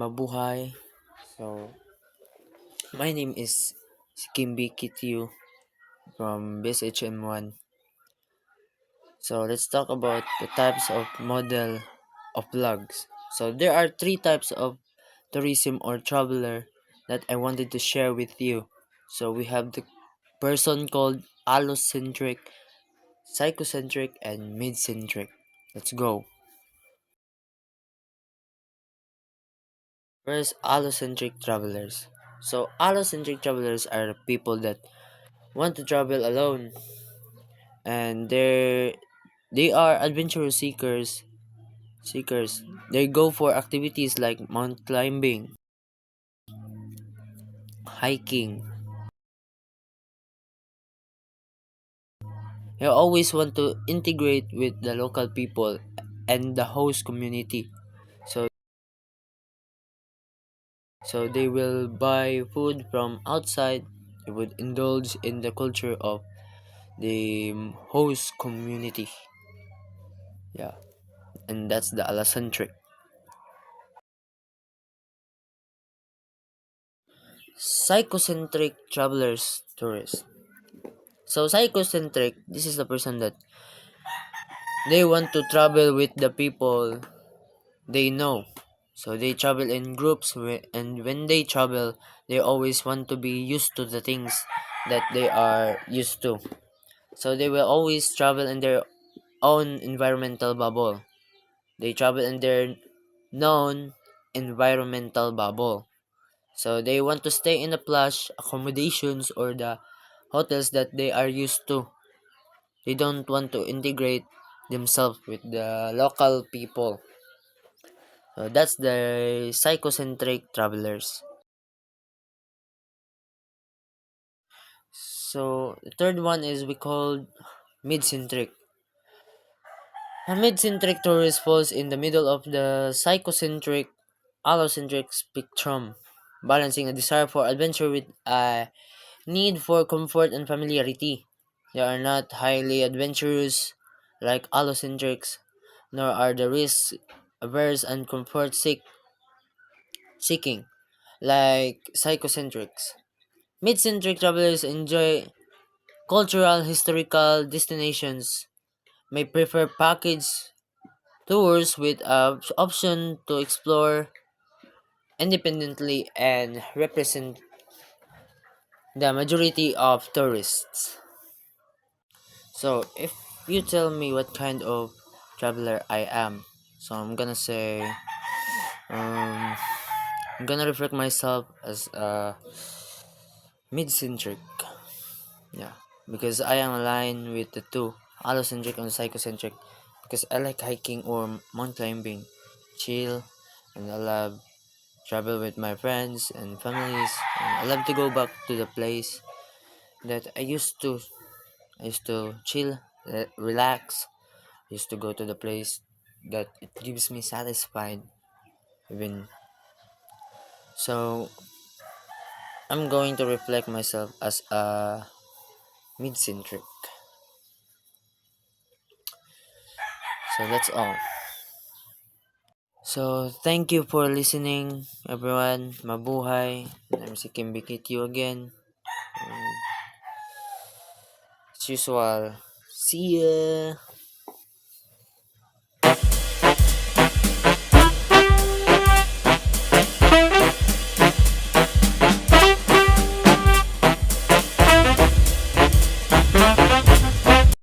mabuhay. So, my name is Kimbi Kityu from BSHM1. So, let's talk about the types of model of vlogs. So, there are three types of tourism or traveler that I wanted to share with you. So, we have the person called allocentric, psychocentric, and mid-centric. Let's go. First, allocentric travelers. So, allocentric travelers are people that want to travel alone, and they are adventurous seekers. They go for activities like mount climbing, hiking. They always want to integrate with the local people and the host community. So they will buy food from outside. They would indulge in the culture of the host community. Yeah, and that's the allocentric. Psychocentric travelers tourists. So psychocentric, this is the person that they want to travel with the people they know. So they travel in groups, and when they travel, they always want to be used to the things that they are used to. So they will always travel in their own environmental bubble. They travel in their known environmental bubble. So they want to stay in the plush accommodations or the hotels that they are used to. They don't want to integrate themselves with the local people. So that's the psychocentric travelers. So the third one is we called mid-centric. A mid-centric tourist falls in the middle of the psychocentric allocentric spectrum, balancing a desire for adventure with a need for comfort and familiarity. They are not highly adventurous like allocentrics, nor are the risk averse and comfort seeking like psychocentrics. Mid-centric travelers enjoy cultural historical destinations, may prefer package tours with a option to explore independently and represent the majority of tourists. So, if you tell me what kind of traveler I am, so um, I'm gonna reflect myself as a mid-centric, yeah, because I am aligned with the two, allocentric and psychocentric, because I like hiking or mountain climbing, chill, and I love travel with my friends and families, and I love to go back to the place that I used to. I used to chill, relax. I used to go to the place that it gives me satisfied. Even so, I'm going to reflect myself as a mid-centric. So that's all. So thank you for listening, everyone. Mabuhay. I'm si Kim Bikit you again. And as usual, see ya.